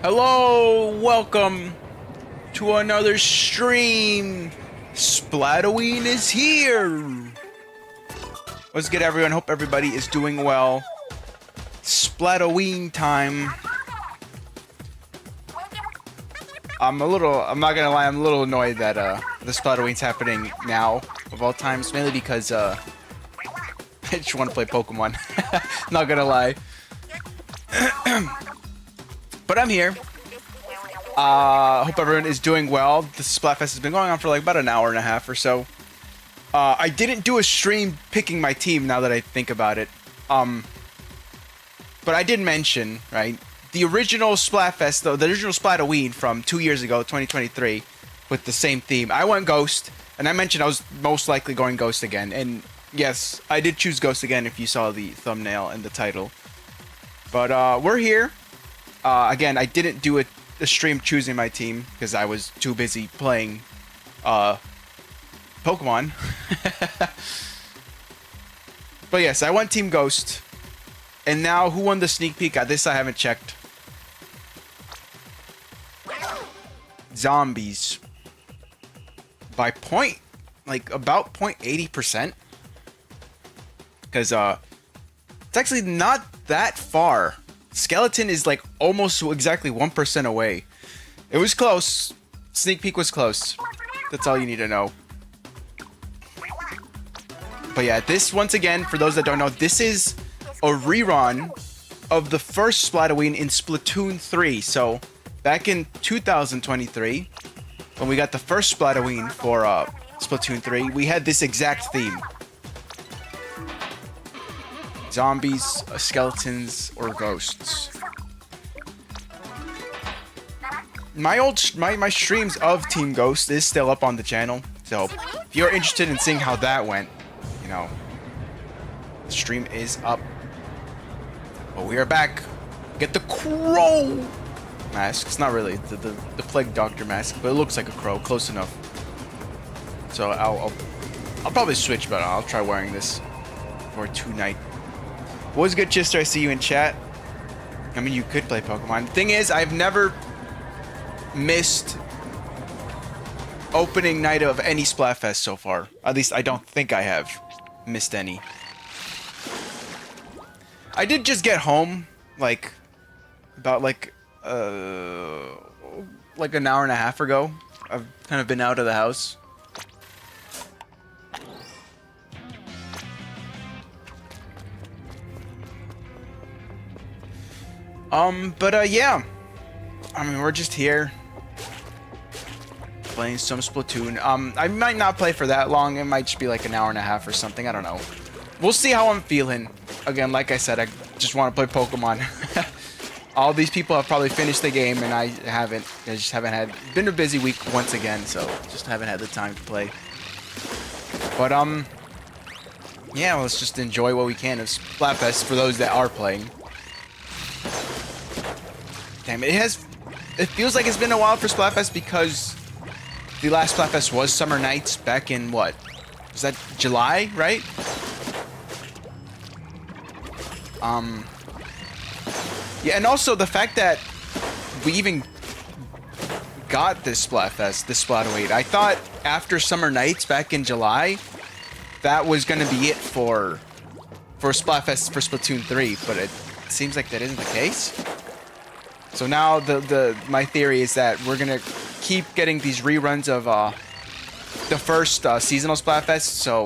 Hello, welcome to another stream. Splatoween is here. What's good, everyone? Hope everybody is doing well. Splatoween time. I'm not gonna lie, I'm a little annoyed that the Splatoween's happening now of all times, mainly because I just want to play Pokemon. Not gonna lie. But I'm here. Hope everyone is doing well. The Splatfest has been going on for like about an hour and a half or so. I didn't do a stream picking my team now that I think about it. But I did mention, right, the original Splatfest, though, the original Splatoween from 2 years ago, 2023, with the same theme. I went Ghost, and I mentioned I was most likely going Ghost again. And yes, I did choose Ghost again if you saw the thumbnail and the title. But we're here. Again, I didn't do a stream choosing my team because I was too busy playing Pokemon. But yes, I went Team Ghost. And now, who won the sneak peek? This I haven't checked. Zombies. By about 0.80%. Because it's actually not that far. Skeleton is like almost exactly 1% away. It was close. Sneak peek was close. That's all you need to know. But yeah, this, once again, for those that don't know, this is a rerun of the first Splatoween in Splatoon 3. So, back in 2023, when we got the first Splatoween for Splatoon 3, we had this exact theme. Zombies, skeletons, or ghosts. My streams of Team Ghost is still up on the channel, so if you're interested in seeing how that went, you know, the stream is up. But we are back. Get the crow mask. It's not really the plague doctor mask, but it looks like a crow, close enough. So I'll probably switch, but I'll try wearing this for tonight. What's good, Chister? I see you in chat. I mean, you could play Pokemon. The thing is, I've never missed opening night of any Splatfest so far. At least I don't think I have missed any. I did just get home, about an hour and a half ago. I've kind of been out of the house. Yeah. I mean, we're just here playing some Splatoon. I might not play for that long. It might just be like an hour and a half or something. I don't know. We'll see how I'm feeling. Again, like I said, I just want to play Pokemon. All these people have probably finished the game, and I haven't. I just haven't had. Been a busy week once again, so just haven't had the time to play. But yeah, let's just enjoy what we can of Splatfest for those that are playing. Damn, it feels like it's been a while for Splatfest because the last Splatfest was Summer Nights back in what? Was that July, right? Yeah, and also the fact that we even got this Splatfest, this Splatoween. I thought after Summer Nights back in July, that was gonna be it for Splatfest for Splatoon 3, but it seems like that isn't the case. So now my theory is that we're gonna keep getting these reruns of the first seasonal Splatfest. So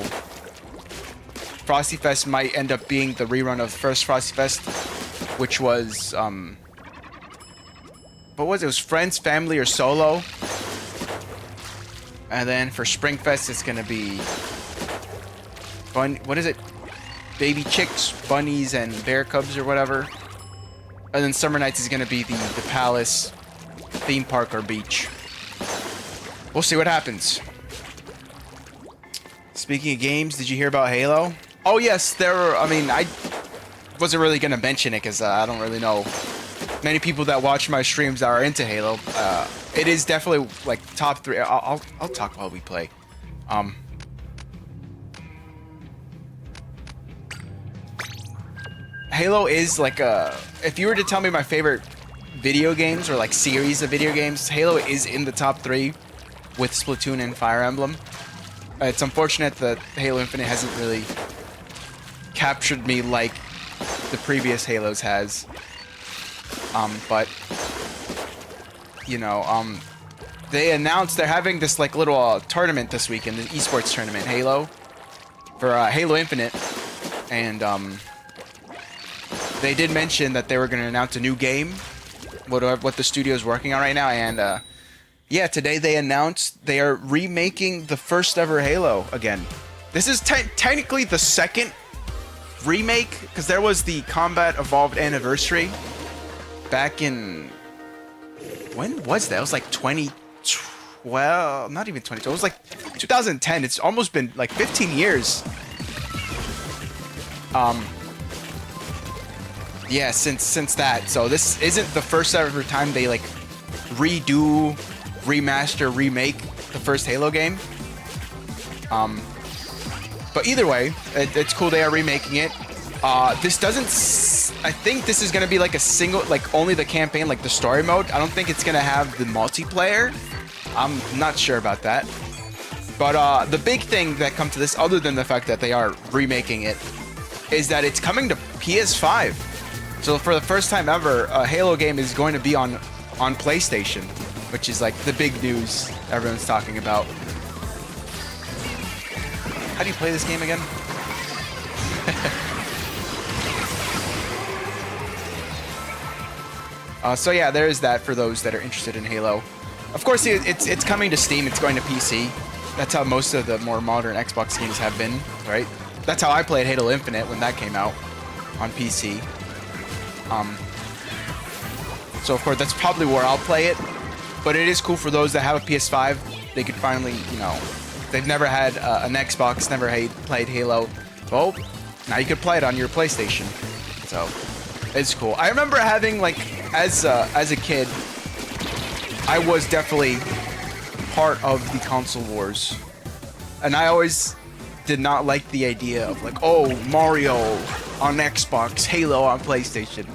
Frosty Fest might end up being the rerun of the first Frosty Fest, which was what was it? It was Friends, Family, or Solo. And then for Spring Fest, it's gonna be what is it? Baby chicks, bunnies, and bear cubs, or whatever. And then Summer Nights is going to be the palace, theme park, or beach. We'll see what happens. Speaking of games, did you hear about Halo? Oh, yes, I wasn't really going to mention it because I don't really know many people that watch my streams that are into Halo. It is definitely, like, top 3. I'll talk while we play. Halo is like a... If you were to tell me my favorite video games or like series of video games, Halo is in the top 3 with Splatoon and Fire Emblem. It's unfortunate that Halo Infinite hasn't really captured me like the previous Halos has. But you know, they announced they're having this like little tournament this weekend, the esports tournament, Halo, for Halo Infinite, and they did mention that they were going to announce a new game, what the studio is working on right now, and yeah, today they announced they are remaking the first ever Halo again. This is technically the second remake, because there was the Combat Evolved Anniversary back in, when was that? It was like 2012, not even 2012, it was like 2010. It's almost been like 15 years. Yeah, since that. So this isn't the first ever time they like redo, remaster, remake the first Halo game. But either way, it's cool they are remaking it. This doesn't, I think this is gonna be like a single, like only the campaign, like the story mode. I don't think it's gonna have the multiplayer. I'm not sure about that. But the big thing that comes to this, other than the fact that they are remaking it, is that it's coming to PS5. So for the first time ever, a Halo game is going to be on PlayStation, which is like the big news everyone's talking about. How do you play this game again? So yeah, there is that for those that are interested in Halo. Of course, it's coming to Steam. It's going to PC. That's how most of the more modern Xbox games have been, right? That's how I played Halo Infinite when that came out on PC. So of course, that's probably where I'll play it. But it is cool for those that have a PS5. They could finally, you know, they've never had an Xbox, never played Halo. Well, now you could play it on your PlayStation. So it's cool. I remember having, like, as a kid, I was definitely part of the console wars, and I always did not like the idea of like, oh, Mario on Xbox, Halo on PlayStation.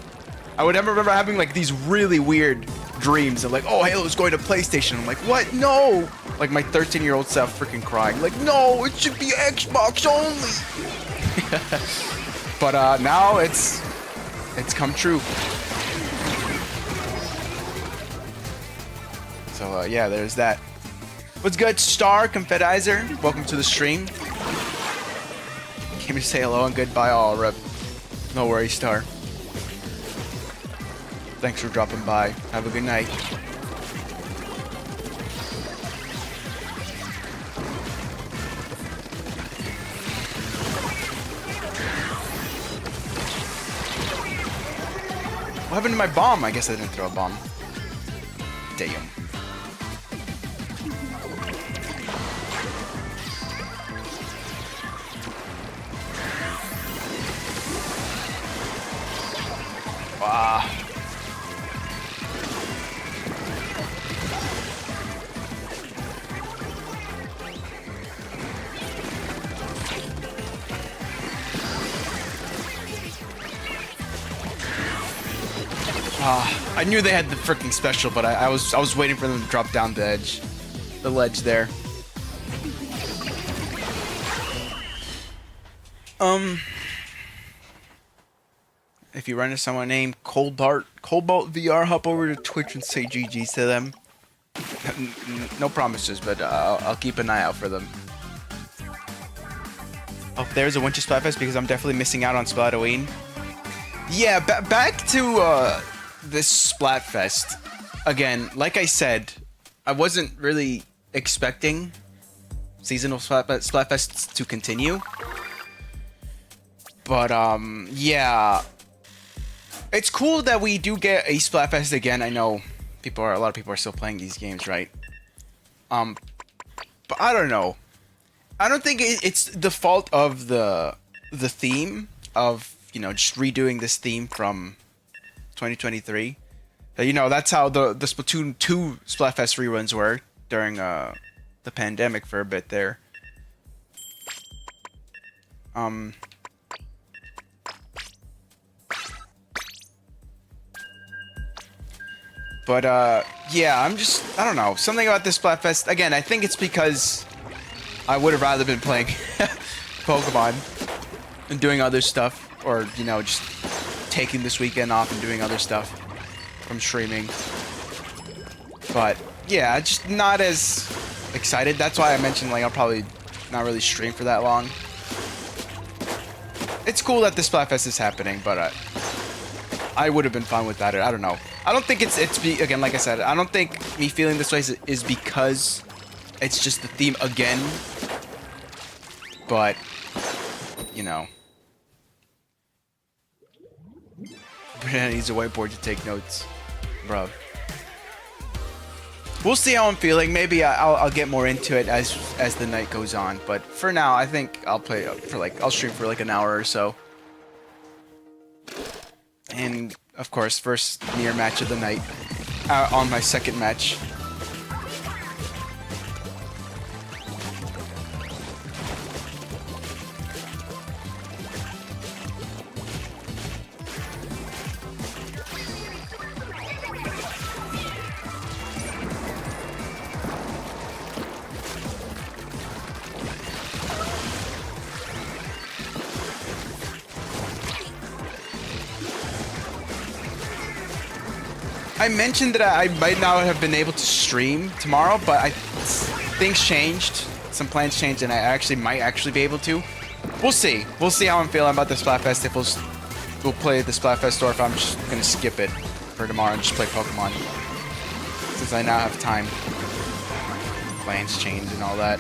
I would remember having like these really weird dreams of like, oh, Halo's going to PlayStation. I'm like, what? No! Like my 13-year-old self freaking crying, like, no, it should be Xbox only. But now it's come true. So yeah, there's that. What's good, Star Confedizer? Welcome to the stream. Came to say hello and goodbye, all rep. No worries, Star. Thanks for dropping by. Have a good night. What happened to my bomb? I guess I didn't throw a bomb. Damn. I knew they had the freaking special, but I was waiting for them to drop down the ledge there. If you run into someone named Cobalt VR, hop over to Twitch and say GG's to them. No promises, but I'll keep an eye out for them. Oh, there's a Winter Splatfest because I'm definitely missing out on Splatoween. Yeah, back to this Splatfest. Again, like I said, I wasn't really expecting seasonal Splatfests to continue. But yeah, it's cool that we do get a Splatfest again. I know a lot of people are still playing these games, right? But I don't know. I don't think it's the fault of the theme of, you know, just redoing this theme from 2023. You know, that's how the Splatoon 2 Splatfest reruns were during the pandemic for a bit there. But yeah, I don't know, something about this Splatfest. Again, I think it's because I would have rather been playing Pokemon and doing other stuff, or you know, just taking this weekend off and doing other stuff from streaming. But yeah, just not as excited. That's why I mentioned like I'll probably not really stream for that long. It's cool that the Splatfest is happening, but I would have been fine without it. I don't know. I don't think again, like I said, I don't think me feeling this way is because it's just the theme again. But, you know. Brianna needs a whiteboard to take notes. Bro. We'll see how I'm feeling. Maybe I'll get more into it as the night goes on. But for now, I think I'll play for I'll stream for like an hour or so. And of course, first near match of the night on my second match. I mentioned that I might not have been able to stream tomorrow, but things changed. Some plans changed, and I might actually be able to. We'll see. We'll see how I'm feeling about the Splatfest. If we'll play the Splatfest, or if I'm just gonna skip it for tomorrow and just play Pokemon, since I now have time. Plans change and all that.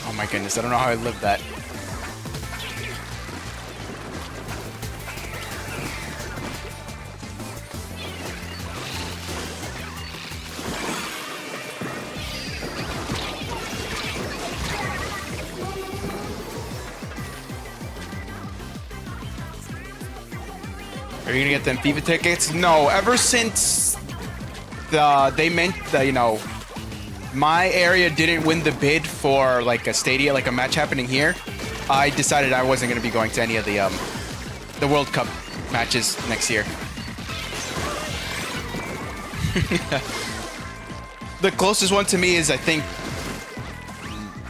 Oh my goodness, I don't know how I lived that. Are you gonna get them FIFA tickets? No, ever since they meant that, you know, my area didn't win the bid for like a stadium, like a match happening here, I decided I wasn't going to be going to any of the World Cup matches next year. The closest one to me is, I think,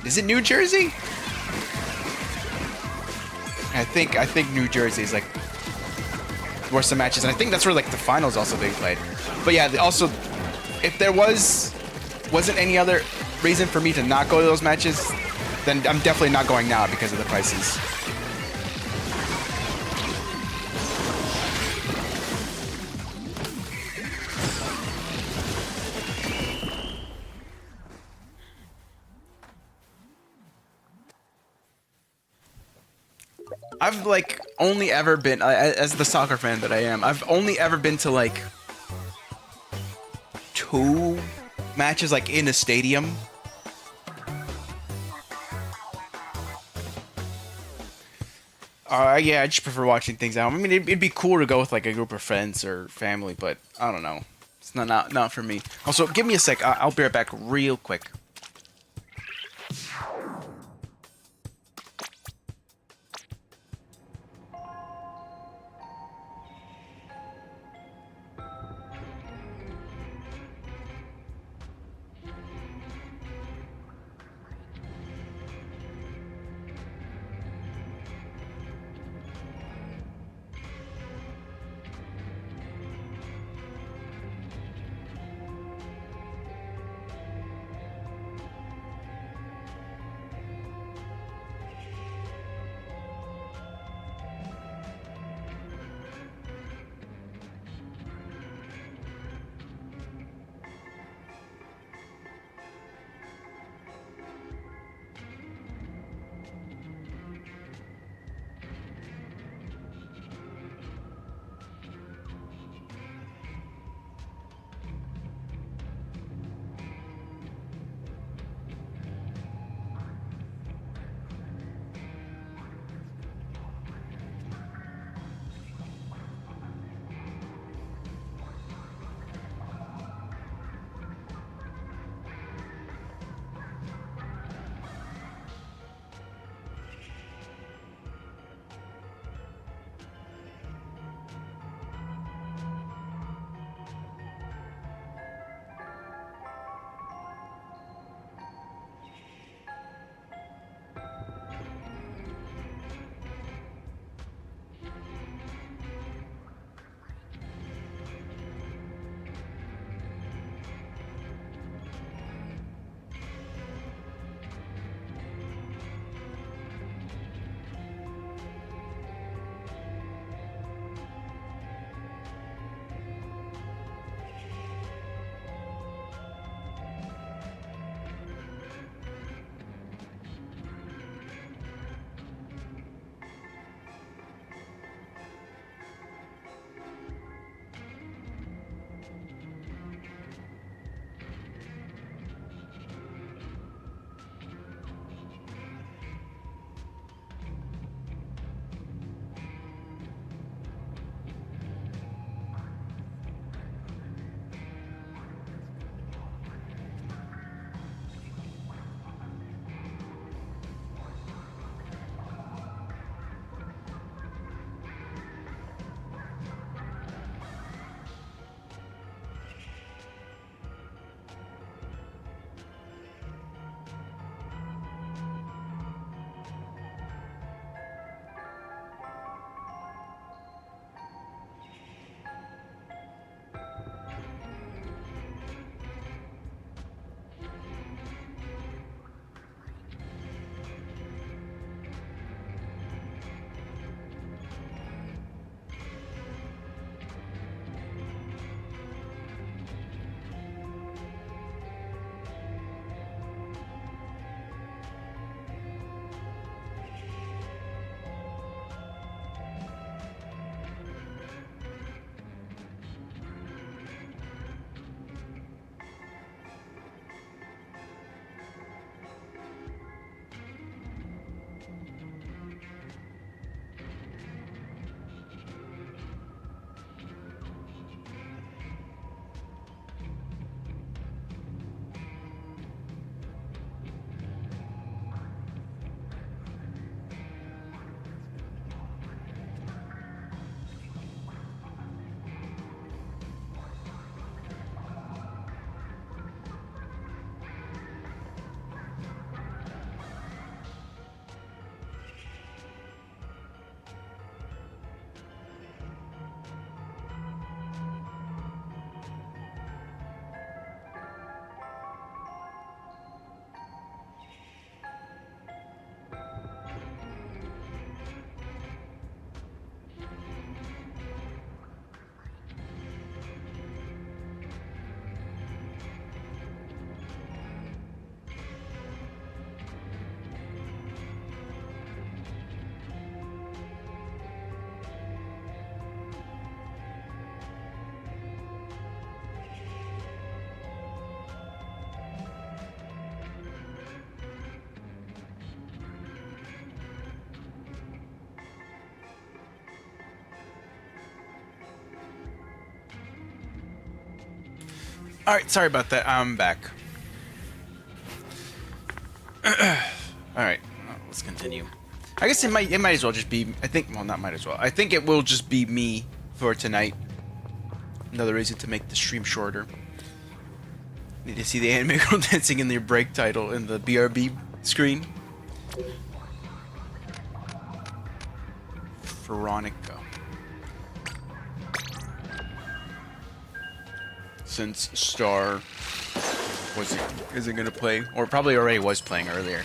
is it New Jersey? I think New Jersey is like where some matches, and I think that's where like the finals also being played. But yeah, also, if there wasn't any other reason for me to not go to those matches, then I'm definitely not going now because of the prices. I've like only ever been, as the soccer fan that I am, I've only ever been to like 2 matches like in a stadium. Yeah, I just prefer watching things out. I mean, it'd be cool to go with like a group of friends or family, but I don't know. It's not for me. Also, give me a sec. I'll be right back real quick. All right, sorry about that. I'm back. All right, let's continue. I guess it might as well just be. I think. Well, not might as well. I think it will just be me for tonight. Another reason to make the stream shorter. Need to see the anime girl dancing in the break title in the BRB screen. Veronica. Since Star isn't gonna play, or probably already was playing earlier.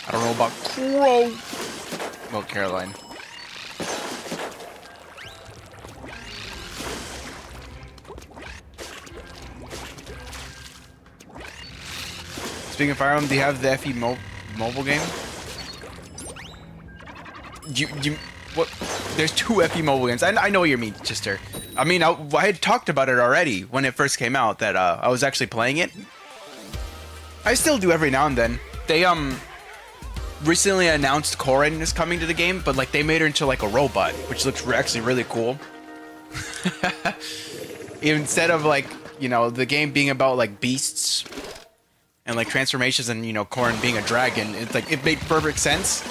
I don't know about Crow. Well, Caroline. Speaking of Fire Emblem, do you have the FE mobile game? What? There's 2 FE mobile games. I know what you mean, Chester. I mean, I had talked about it already when it first came out that I was actually playing it. I still do every now and then. They recently announced Corin is coming to the game, but like they made her into like a robot, which looks actually really cool. Instead of like, you know, the game being about like beasts and like transformations and, you know, Corin being a dragon, it's like it made perfect sense.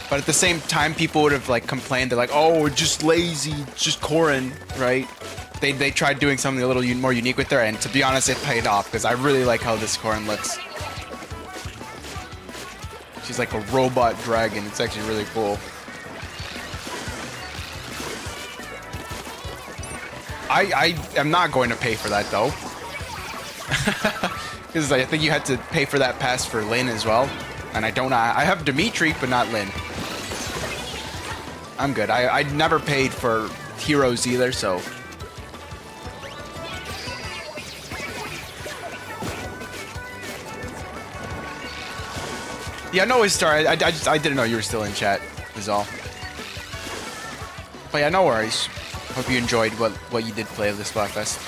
But at the same time, people would have like complained. They're like, "Oh, we're just lazy, just Corin," right? They tried doing something a little more unique with her, and to be honest, it paid off because I really like how this Corin looks. She's like a robot dragon. It's actually really cool. I am not going to pay for that though. Because I think you had to pay for that pass for Lynn as well. And I don't. I have Dimitri, but not Lynn. I'm good. I never paid for heroes either, so. Yeah, no worries, Star. I didn't know you were still in chat, is all. But yeah, no worries. Hope you enjoyed what you did play of this Splatfest.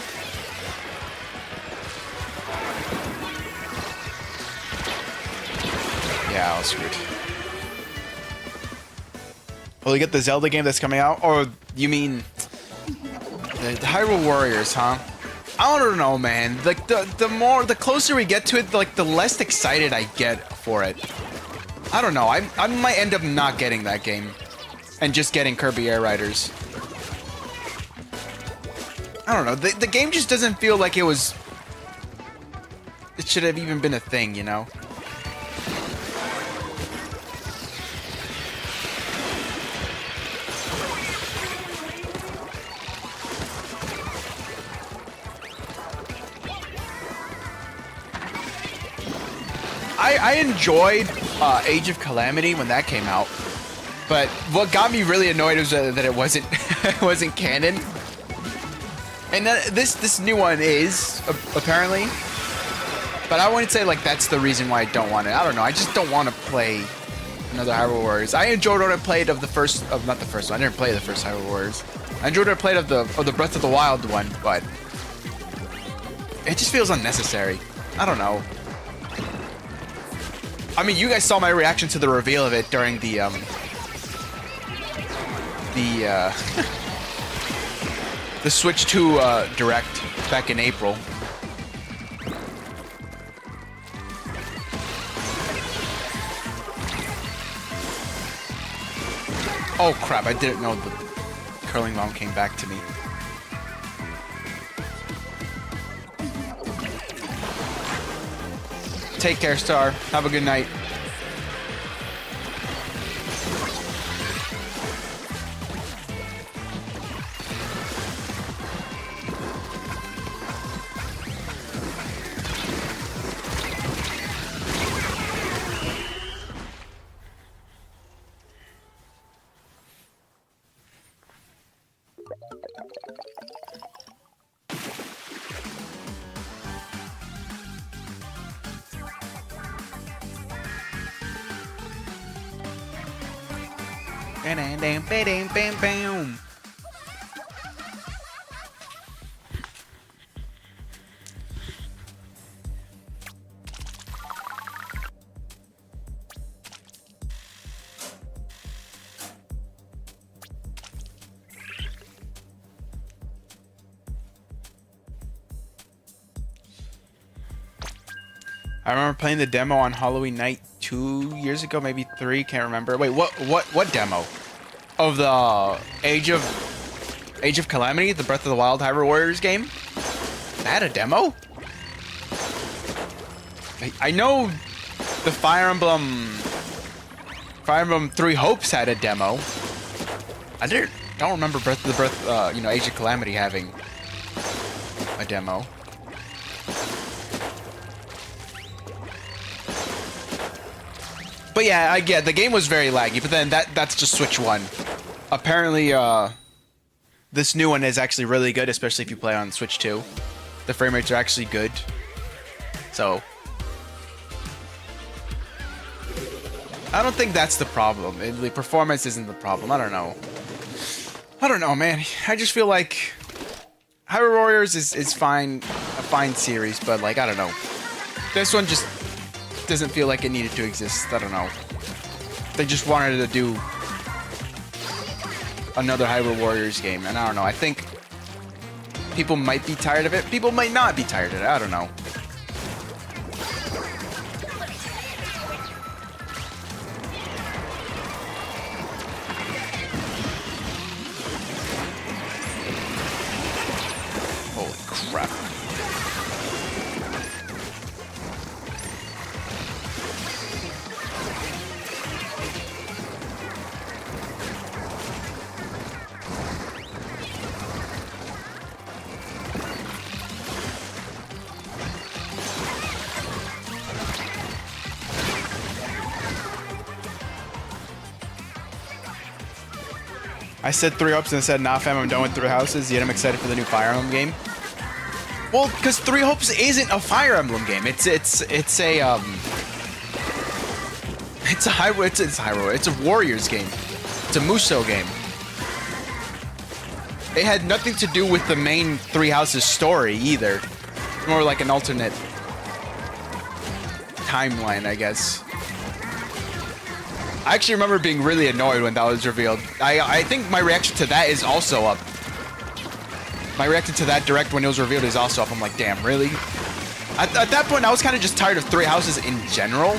Yeah, I was screwed. Well, you get the Zelda game that's coming out? Or you mean the Hyrule Warriors, huh? I don't know, man. Like the closer we get to it, like the less excited I get for it. I don't know. I might end up not getting that game and just getting Kirby Air Riders. I don't know. The game just doesn't feel like it should have even been a thing, you know? I enjoyed Age of Calamity when that came out, but what got me really annoyed was that it wasn't it wasn't canon. And this new one is apparently, but I wouldn't say like that's the reason why I don't want it. I don't know. I just don't want to play another Hyrule Warriors. I enjoyed what I played of the first, not the first one. I didn't play the first Hyrule Warriors. I enjoyed what I played of the Breath of the Wild one, but it just feels unnecessary. I don't know. I mean, you guys saw my reaction to the reveal of it during the Switch 2 Direct back in April. Oh crap, I didn't know the curling mom came back to me. Take care, Star. Have a good night. Bam. I remember playing the demo on Halloween night 2 years ago, maybe 3, can't remember. Wait, what demo? Of the Age of Calamity, the Breath of the Wild Hyrule Warriors game? That had a demo? I know the Fire Emblem Three Hopes had a demo. I don't remember Age of Calamity having a demo. But yeah, I get the game was very laggy, but then that's just Switch 1. Apparently, this new one is actually really good, especially if you play on Switch 2. The frame rates are actually good. So, I don't think that's the problem. The performance isn't the problem. I don't know, man. I just feel like Hyrule Warriors is fine, a fine series, but like, I don't know. This one just doesn't feel like it needed to exist. I don't know. They just wanted to do another Hyrule Warriors game, and I don't know. I think people might be tired of it. People might not be tired of it. I don't know. Holy crap. I said 3 hopes and I said, nah fam, I'm done with 3 houses, yet I'm excited for the new Fire Emblem game. Well, because 3 hopes isn't a Fire Emblem game. It's a Warriors game. It's a Musou game. It had nothing to do with the main 3 houses story either. It's more like an alternate timeline, I guess. I actually remember being really annoyed when that was revealed. I think my reaction to that is also up. My reaction to that direct when it was revealed is also up. I'm like, damn, really? At that point, I was kind of just tired of 3 houses in general.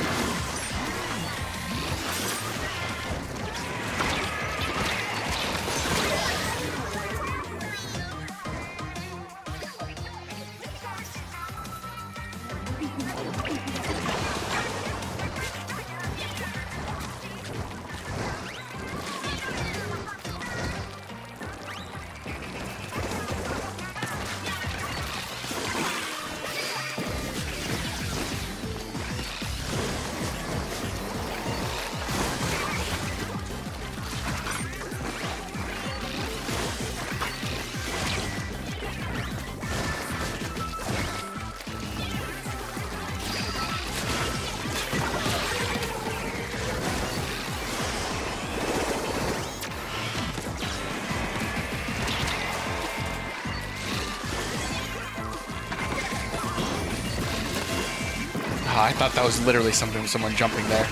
I thought that was literally someone jumping there.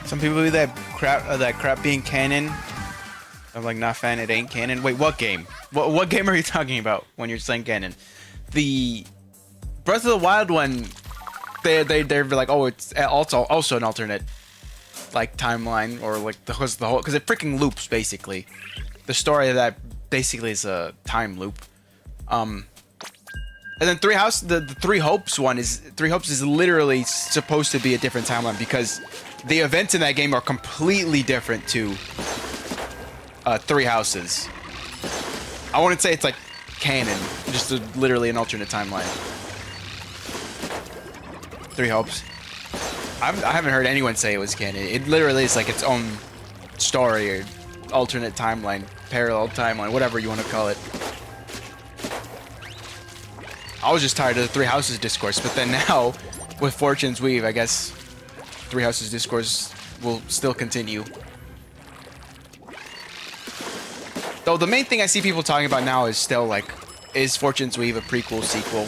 Some people believe that crap being canon. I'm like, not fan. It ain't canon. Wait, what game? What game are you talking about when you're saying canon? The Breath of the Wild one. They're like, oh, it's also an alternate like timeline or like because it freaking loops basically. The story of that basically is a time loop. And then the 3 hopes one is 3 hopes is literally supposed to be a different timeline because the events in that game are completely different to 3 houses. I wouldn't say it's like canon, just literally an alternate timeline. 3 hopes. I haven't heard anyone say it was canon. It literally is like its own story or alternate timeline, parallel timeline, whatever you want to call it. I was just tired of the Three Houses discourse, but then now, with Fortune's Weave, I guess Three Houses discourse will still continue. Though the main thing I see people talking about now is still like, is Fortune's Weave a prequel, sequel?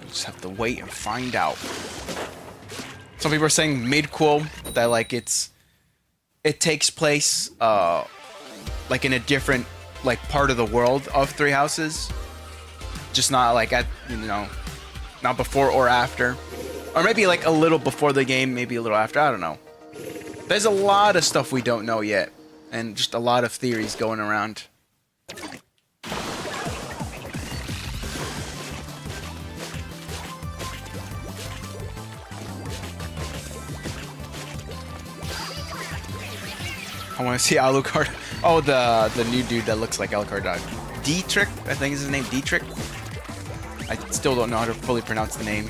Just have to wait and find out. Some people are saying midquel, that like it takes place like in a different like part of the world of Three Houses, just not like at, you know, not before or after, or maybe like a little before the game, maybe a little after. I don't know. There's a lot of stuff we don't know yet, and just a lot of theories going around. I want to see Alucard. Oh, the new dude that looks like Alucard. Dietrich, I think is his name. Dietrich. I still don't know how to fully pronounce the name.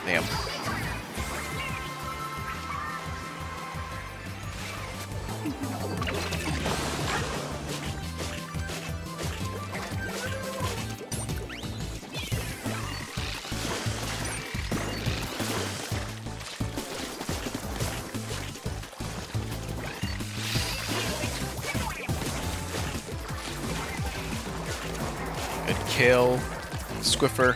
Damn. Good kill. Squiffer.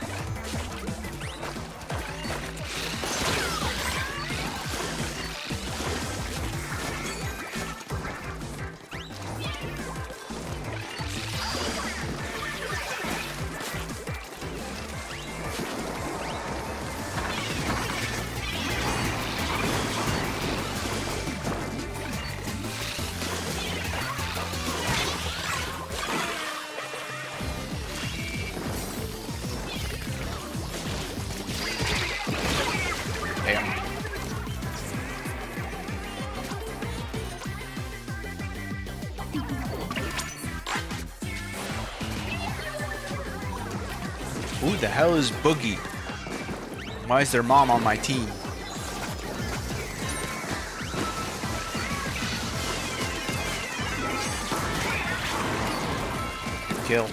Who the hell is Boogie? Why is their mom on my team? Kill.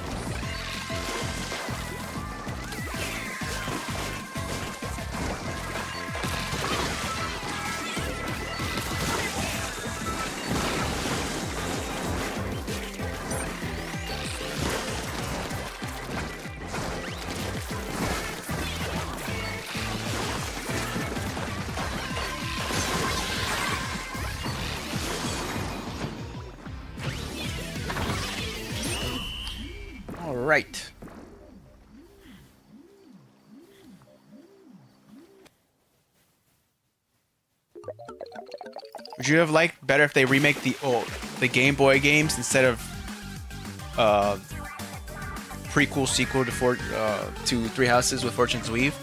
Right. Would you have liked better if they remake the Game Boy games instead of prequel sequel to Three Houses with Fortune's Weave?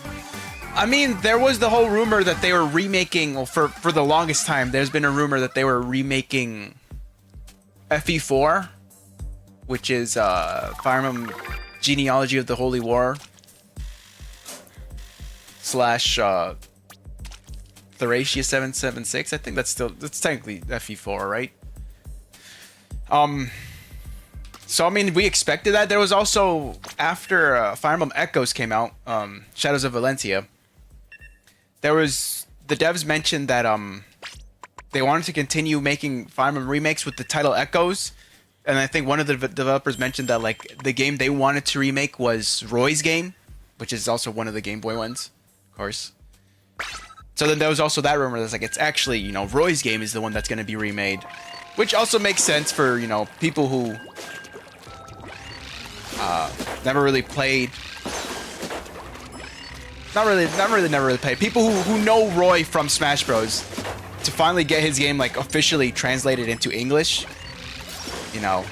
I mean, there was the whole rumor that they were remaking. Well, for the longest time, there's been a rumor that they were remaking FE4, which is Fire Emblem Genealogy of the Holy War / Thracia 776. I think that's technically FE4, right? So I mean, we expected that. There was also, after Fire Emblem Echoes came out, Shadows of Valentia, the devs mentioned that they wanted to continue making Fire Emblem remakes with the title Echoes. And I think one of the developers mentioned that like the game they wanted to remake was Roy's game, which is also one of the Game Boy ones, of course. So then there was also that rumor that's like, it's actually, you know, Roy's game is the one that's going to be remade. Which also makes sense for, you know, people who never really played. Never really played. People who know Roy from Smash Bros. To finally get his game, like, officially translated into English. You know,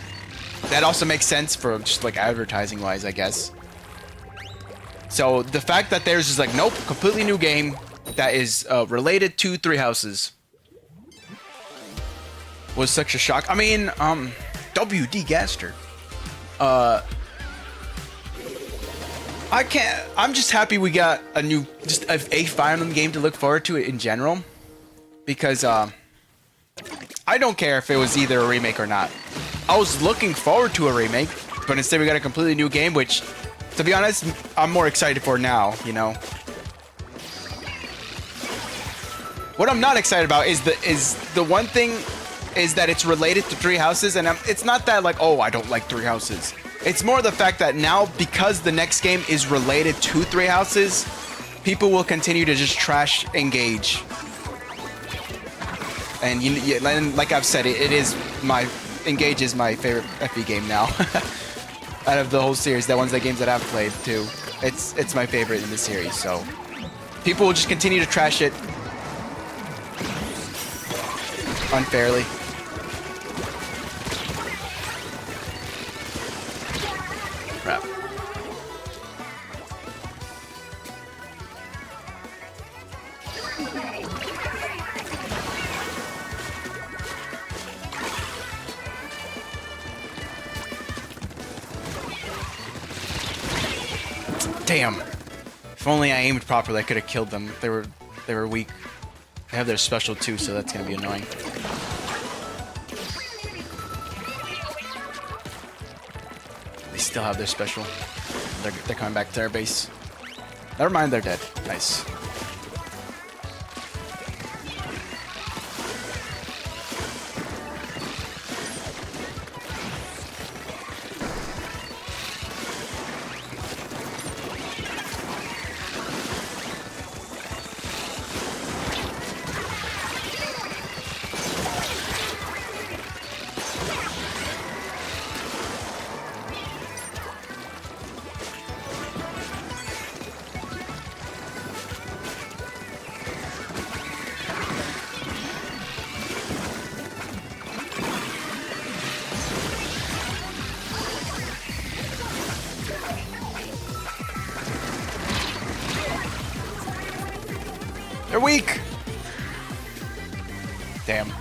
that also makes sense for just, like, advertising-wise, I guess. So the fact that there's just like, nope, completely new game that is related to Three Houses was such a shock. I mean, WD Gaster. I'm just happy we got a new, just a Fire Emblem game to look forward to in general. Because, I don't care if it was either a remake or not. I was looking forward to a remake, but instead we got a completely new game, which, to be honest, I'm more excited for now, you know. What I'm not excited about is the one thing is that it's related to Three Houses, and it's not that like, oh, I don't like Three Houses. It's more the fact that now, because the next game is related to Three Houses, people will continue to just trash Engage. And and like I've said, Engage is my favorite FB game now. Out of the whole series, that one's the games that I've played too. It's my favorite in the series, so people will just continue to trash it unfairly. Crap. Damn. If only I aimed properly, I could have killed them. They were weak. They have their special too, so that's gonna be annoying. They still have their special. They're coming back to their base. Never mind, they're dead. Nice. They're weak! Damn. No!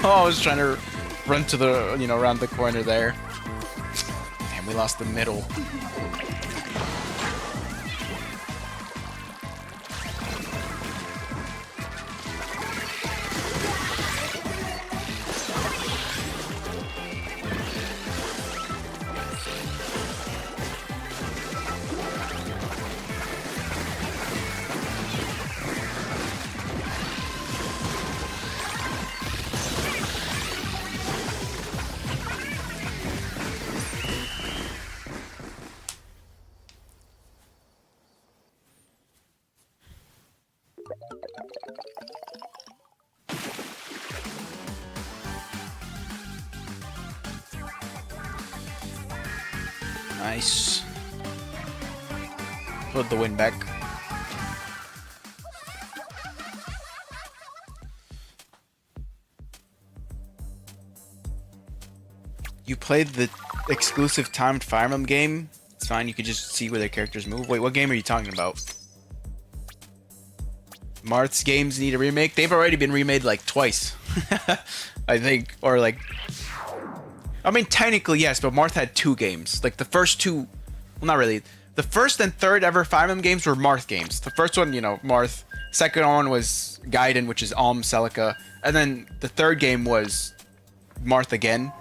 I was trying to run to the, you know, around the corner there. Damn, we lost the middle. Nice. Put the win back. You played the exclusive timed Fire Emblem game? It's fine, you could just see where the characters move. Wait, what game are you talking about? Marth's games need a remake? They've already been remade like twice. I think. Or like... I mean, technically, yes, but Marth had 2 games. Like, the first 2... Well, not really. The first and third ever Fire Emblem games were Marth games. The first one, you know, Marth. Second one was Gaiden, which is Alm Celica. And then the third game was Marth again.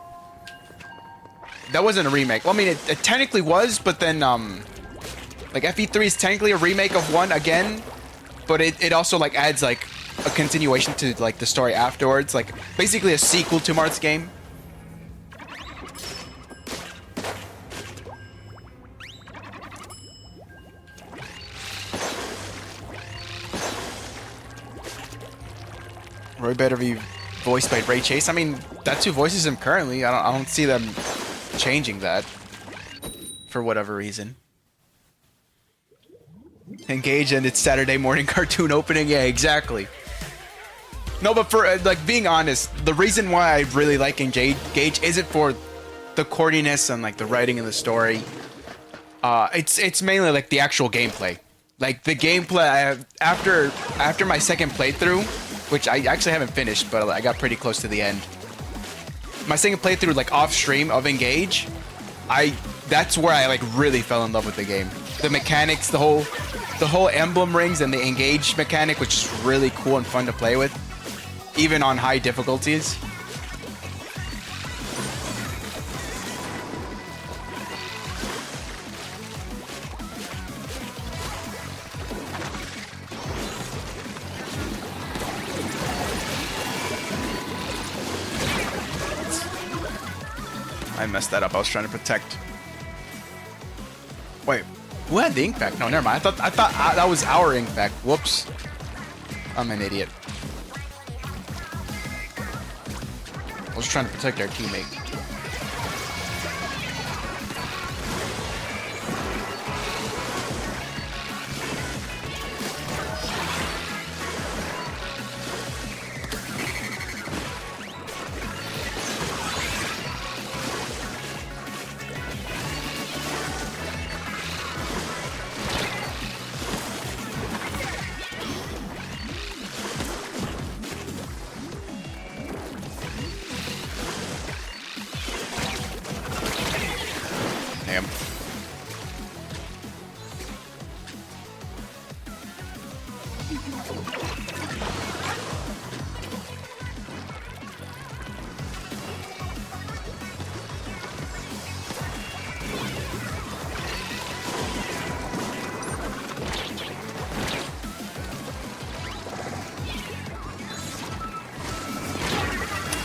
That wasn't a remake. Well, I mean, it technically was, but then, like, FE3 is technically a remake of 1 again. but it also like adds like a continuation to like the story afterwards, like basically a sequel to Marth's game. Roy better be voiced by Ray Chase. I mean, that's who voices him currently. I don't see them changing that for whatever reason. Engage and it's Saturday morning cartoon opening. Yeah, exactly. No, but for like being honest, the reason why I really like Engage isn't for the corniness and like the writing and the story. It's mainly like the actual gameplay. Like the gameplay after my second playthrough, which I actually haven't finished, but I got pretty close to the end. My second playthrough, like off stream of Engage, that's where I like really fell in love with the game. The mechanics, the whole emblem rings and the Engage mechanic, which is really cool and fun to play with, even on high difficulties. I messed that up. I was trying to protect. Wait, who had the ink pack? No, never mind. I thought that was our ink pack. Whoops. I'm an idiot. I was trying to protect our teammate. Damn.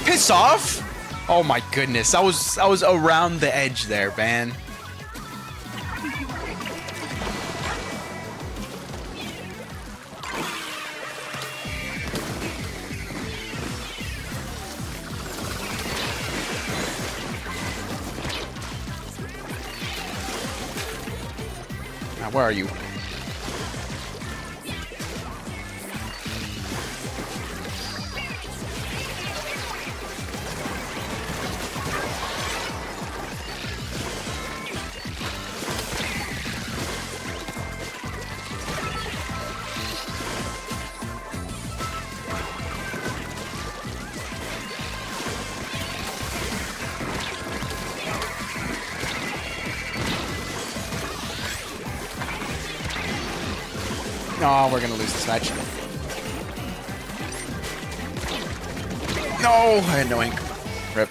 Piss off! Oh my goodness, I was around the edge there, man. Now, where are you? No, we're gonna lose this match. No, I had no ink. Rip.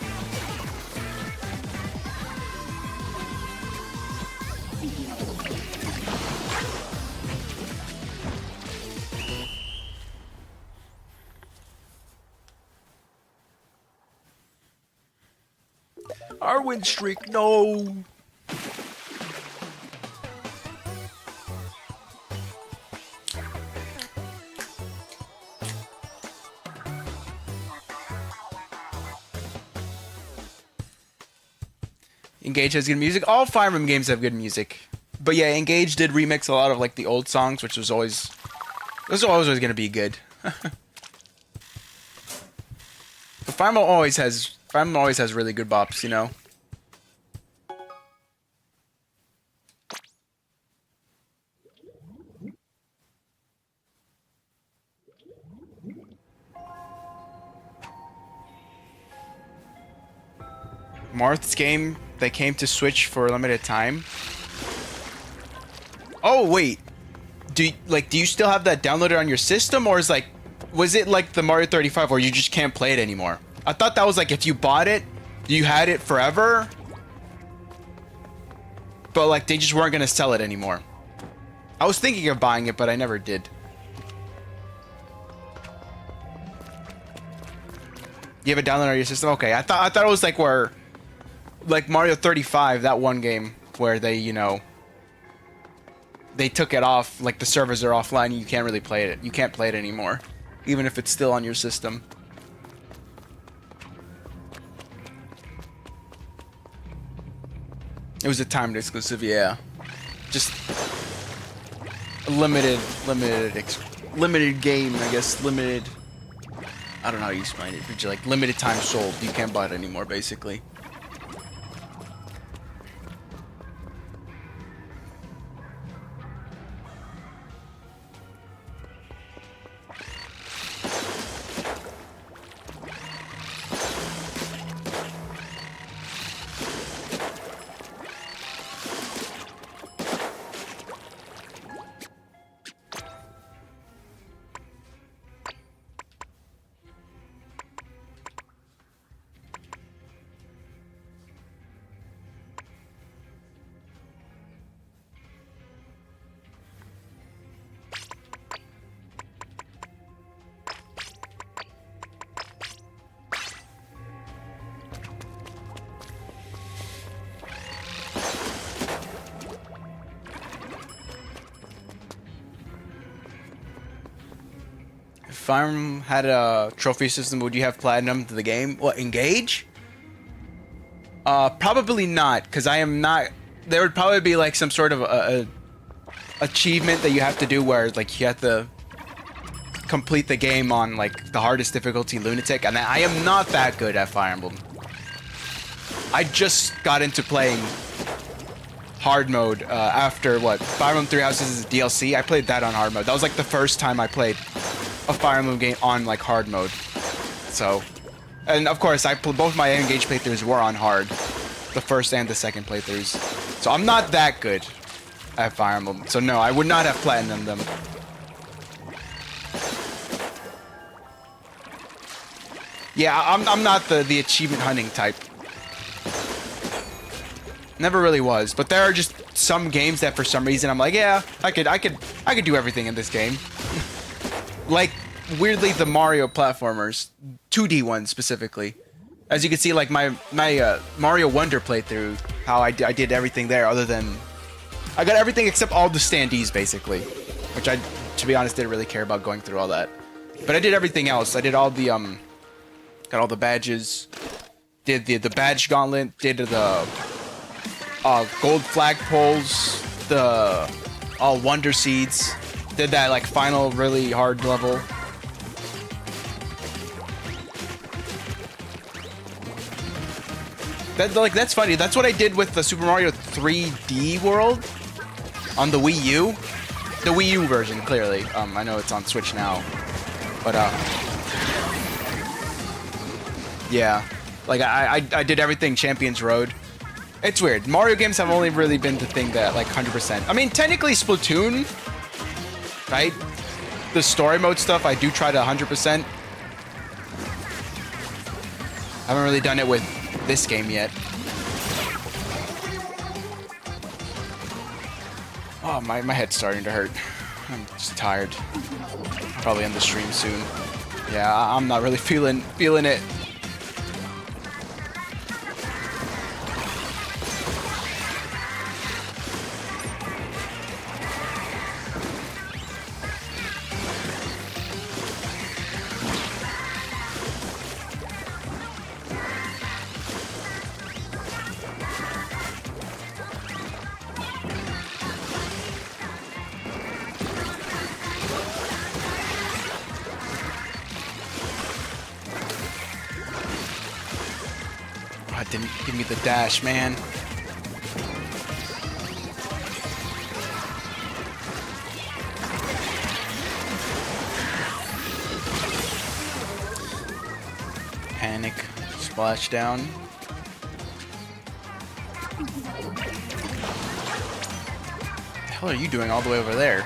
Our win streak, no. Engage has good music. All Fire Emblem games have good music. But yeah, Engage did remix a lot of like the old songs, which was always gonna be good. But Fire Emblem always has really good bops, you know. Marth's game that came to Switch for a limited time. Oh wait, do you still have that downloaded on your system, or was it like the Mario 35 where you just can't play it anymore? I thought that was like if you bought it, you had it forever, but like they just weren't gonna sell it anymore. I was thinking of buying it, but I never did. You have it downloaded on your system? Okay, I thought it was like where, like Mario 35, that one game where they, you know, they took it off, like the servers are offline, you can't really play it. You can't play it anymore, even if it's still on your system. It was a timed exclusive, yeah. Just a limited game, I guess. Limited. I don't know how you explain it, but like limited time sold. You can't buy it anymore, basically. If Fire Emblem had a trophy system, would you have platinum to the game? What, engage? Probably not, because I am not. There would probably be like some sort of a achievement that you have to do where like you have to complete the game on like the hardest difficulty, Lunatic, and I am not that good at Fire Emblem. I just got into playing hard mode after what, Fire Emblem Three Houses' DLC. I played that on hard mode. That was like the first time I played a Fire Emblem game on like hard mode. So, and of course, both my Engage playthroughs were on hard, the first and the second playthroughs. So I'm not that good at Fire Emblem. So no, I would not have platinumed them. Yeah, I'm not the achievement hunting type. Never really was, but there are just some games that for some reason I'm like, yeah, I could do everything in this game. Like weirdly the Mario platformers, 2D ones specifically. As you can see, like my Mario Wonder playthrough, how I did everything there other than I got everything except all the standees basically, which I, to be honest, didn't really care about going through all that. But I did everything else. I did all the got all the badges, did the badge gauntlet, did the gold flagpoles, the all wonder seeds, did that like final really hard level. That's funny. That's what I did with the Super Mario 3D World on the Wii U. The Wii U version, clearly. I know it's on Switch now, but yeah, like I did everything Champions Road. It's weird. Mario games have only really been the thing that like 100%. I mean, technically Splatoon, right? The story mode stuff I do try to 100%. I haven't really done it with this game yet. Oh, my head's starting to hurt. I'm just tired. I'll probably end the stream soon. Yeah, I'm not really feeling it. Didn't give me the dash, man. Panic, splash down. What the hell are you doing all the way over there?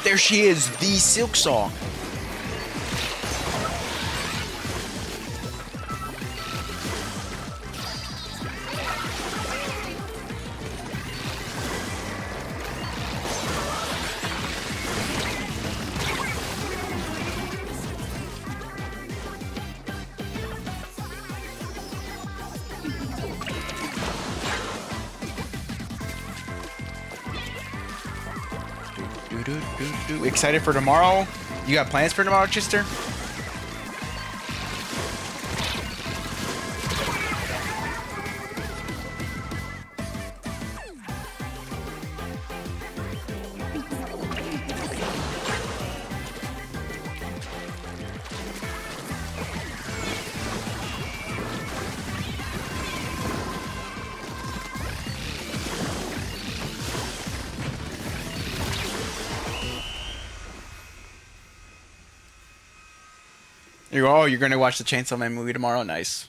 There she is, the Silk Song. Excited for tomorrow? You got plans for tomorrow, Chister? Oh, you're gonna watch the Chainsaw Man movie tomorrow? Nice.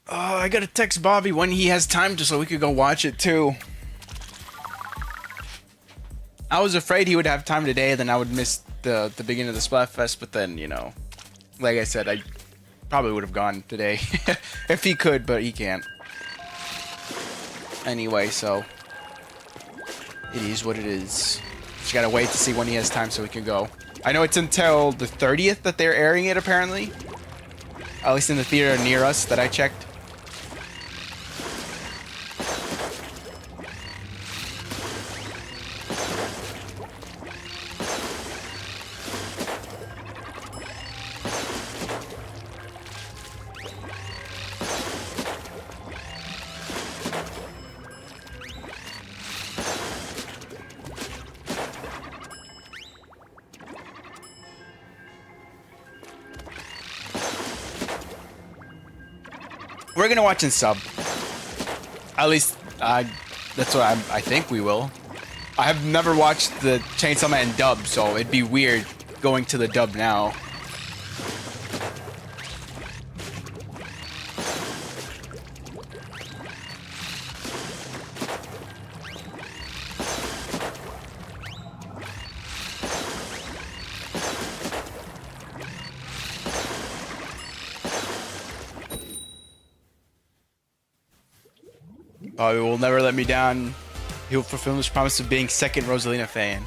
I gotta text Bobby when he has time just so we could go watch it too. I was afraid he would have time today, then I would miss the beginning of the Splatfest, but then, you know, like I said, I probably would have gone today if he could, but he can't. Anyway, so it is what it is. Just gotta wait to see when he has time so we can go. I know it's until the 30th that they're airing it, apparently. At least in the theater near us that I checked. We're gonna watch in sub. At least, that's what I think we will. I have never watched the Chainsaw Man in dub, so it'd be weird going to the dub now. Oh, he will never let me down. He'll fulfill his promise of being second Rosalina fan.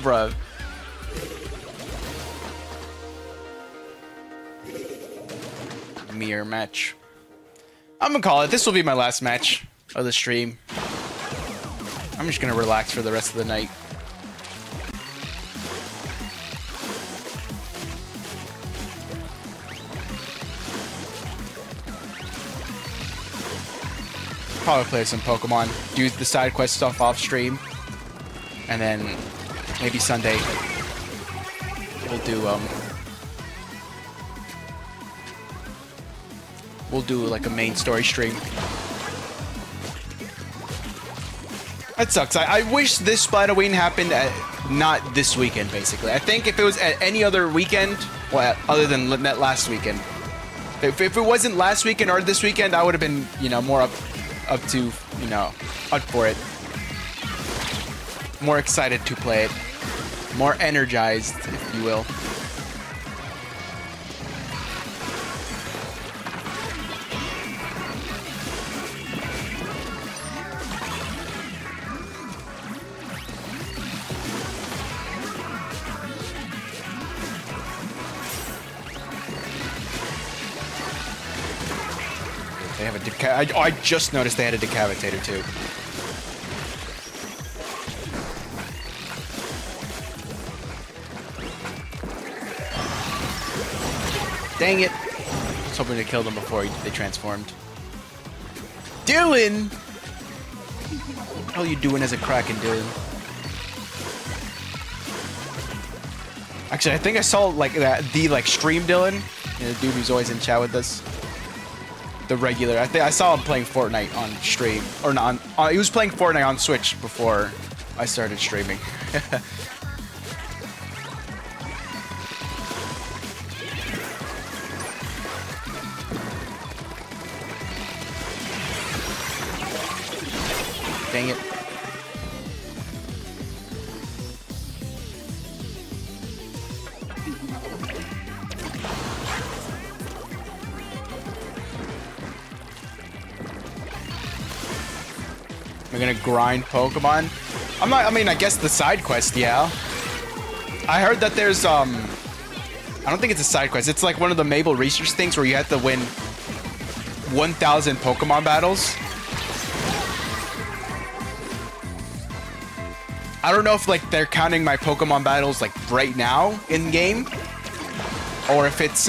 Bruh. Mirror match. I'm gonna call it. This will be my last match of the stream. I'm just gonna relax for the rest of the night. Probably play some Pokemon, do the side quest stuff off stream, and then maybe Sunday we'll do like a main story stream. That sucks. I wish this Splatoween happened not this weekend, basically. I think if it was at any other weekend, well, other than that last weekend, if it wasn't last weekend or this weekend, I would have been, you know, more up to, you know, up for it. More excited to play it. More energized, if you will. They have a I just noticed they had a decapitator too. Dang it! I was hoping to kill them before they transformed. Dylan! What the hell are you doing as a Kraken, Dylan? Actually, I think I saw like the stream Dylan, you know, the dude who's always in chat with us. The regular. I think I saw him playing Fortnite on stream, or not. He was playing Fortnite on Switch before I started streaming. Dang it. We're gonna grind Pokemon. I mean, I guess the side quest, yeah. I heard that there's, I don't think it's a side quest. It's like one of the Mabel Research things where you have to win 1,000 Pokemon battles. I don't know if like they're counting my Pokemon battles like right now in game, or if it's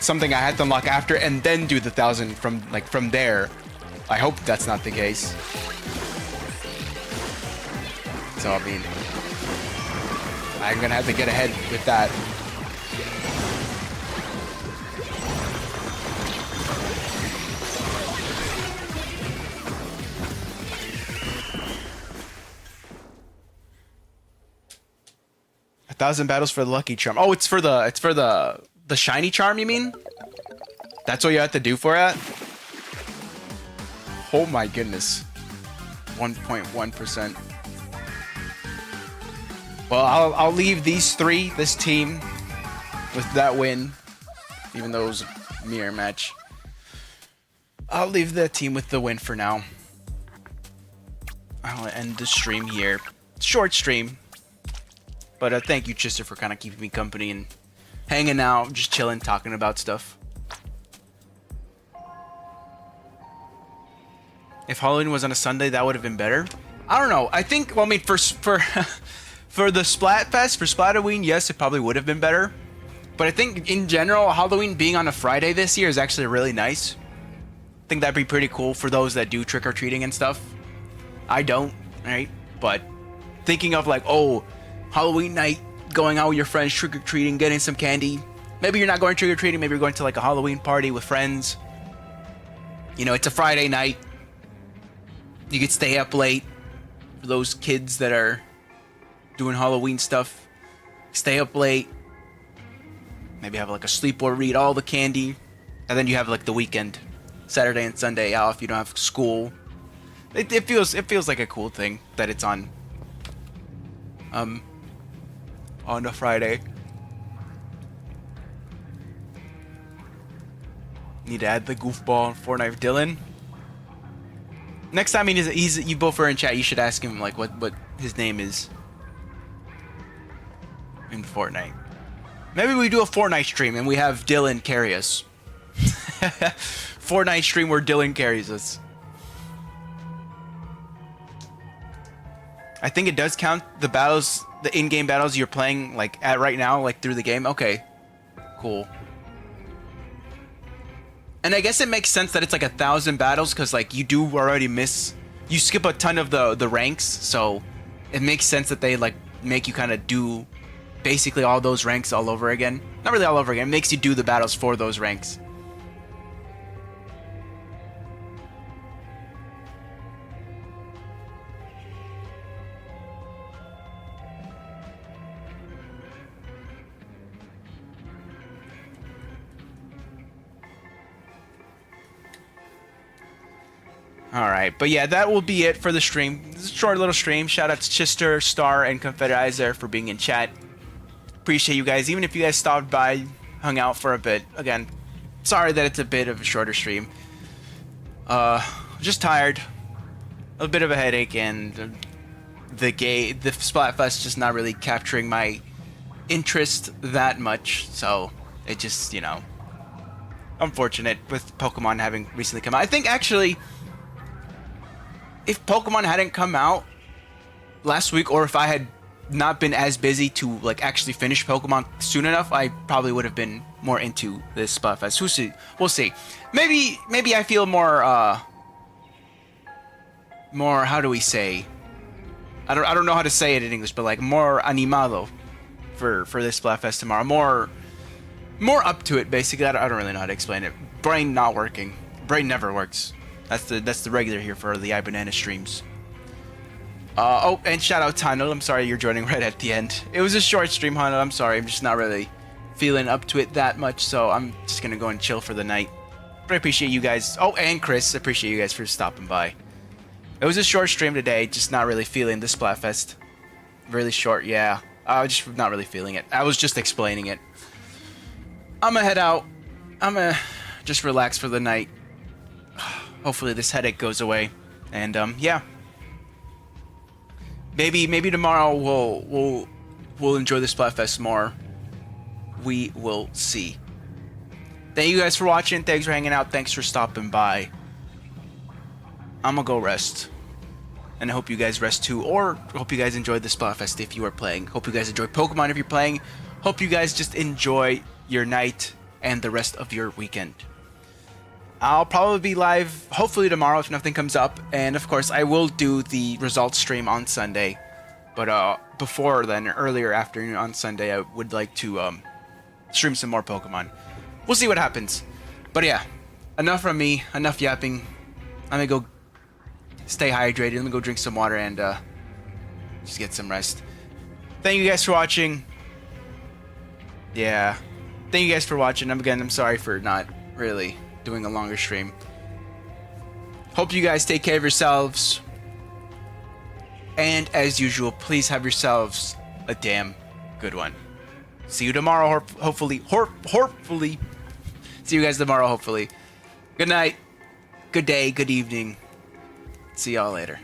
something I had to unlock after and then do the 1,000 from there. I hope that's not the case. So I mean, I'm gonna have to get ahead with that. A 1,000 battles for the lucky charm. Oh, it's for the shiny charm, you mean? That's what you have to do for it? Oh my goodness. 1.1%. Well, I'll leave this team, with that win, even though it was a mirror match. I'll leave the team with the win for now. I'll end the stream here. Short stream. But thank you, Chister, for kind of keeping me company and hanging out, just chilling, talking about stuff. If Halloween was on a Sunday, that would have been better. I don't know. I think, well, I mean, for for the Splatfest, for Splatoween, yes, it probably would have been better. But I think, in general, Halloween being on a Friday this year is actually really nice. I think that'd be pretty cool for those that do trick-or-treating and stuff. I don't, right? But thinking of, like, oh, Halloween night, going out with your friends, trick-or-treating, getting some candy. Maybe you're not going trick-or-treating, maybe you're going to, like, a Halloween party with friends. You know, it's a Friday night. You could stay up late for those kids that are doing Halloween stuff. Stay up late. Maybe have like a sleepover, eat all the candy. And then you have like the weekend, Saturday and Sunday off. You don't have school. It feels like a cool thing that it's on a Friday. Need to add the goofball Fortnite for Dylan. Next time you both are in chat, you should ask him like what his name is in Fortnite. Maybe we do a Fortnite stream and we have Dylan carry us. Fortnite stream where Dylan carries us. I think it does count the battles, the in-game battles you're playing like at right now, like through the game. Okay, cool. And I guess it makes sense that it's like 1,000 battles because like you do already you skip a ton of the ranks, so it makes sense that they like make you kind of do basically all those ranks all over again. Not really all over again. It makes you do the battles for those ranks. Alright, but yeah, that will be it for the stream. This is a short little stream. Shout out to Chister, Star, and Confederizer for being in chat. Appreciate you guys. Even if you guys stopped by, hung out for a bit. Again, sorry that it's a bit of a shorter stream. Just tired. A bit of a headache, and the Splatfest just not really capturing my interest that much. So, it just, you know, unfortunate with Pokemon having recently come out. I think actually, if Pokemon hadn't come out last week, or if I had not been as busy to like actually finish Pokemon soon enough, I probably would have been more into this Splatfest. We'll see. Maybe I feel more how do we say? I don't know how to say it in English, but like more animado for this Splatfest tomorrow. More up to it, basically. I don't really know how to explain it. Brain not working. Brain never works. That's the regular here for the iBanana streams. Oh, and shout out Tunnel. I'm sorry you're joining right at the end. It was a short stream, Tunnel. I'm sorry. I'm just not really feeling up to it that much, so I'm just gonna go and chill for the night. But I appreciate you guys. Oh, and Chris, appreciate you guys for stopping by. It was a short stream today. Just not really feeling the Splatfest. Really short, yeah. I was just not really feeling it. I was just explaining it. I'm gonna head out. I'm gonna just relax for the night. Hopefully this headache goes away. And, yeah. maybe tomorrow we'll enjoy the Splatfest more. We will see. Thank you guys for watching. Thanks for hanging out. Thanks for stopping by. I'm gonna go rest. And I hope you guys rest too, or hope you guys enjoyed the Splatfest if you are playing. Hope you guys enjoy Pokemon if you're playing. Hope you guys just enjoy your night and the rest of your weekend. I'll probably be live hopefully tomorrow if nothing comes up, and of course I will do the results stream on Sunday. But before then, earlier afternoon on Sunday, I would like to stream some more Pokemon. We'll see what happens. But yeah, enough from me, enough yapping. I'm gonna go stay hydrated. Let me go drink some water and just get some rest. Thank you guys for watching. Yeah, thank you guys for watching. I'm sorry for not really doing a longer stream. Hope you guys take care of yourselves. And as usual, please have yourselves a damn good one. See you tomorrow, hopefully. See you guys tomorrow, hopefully. Good night, good day, good evening. See y'all later.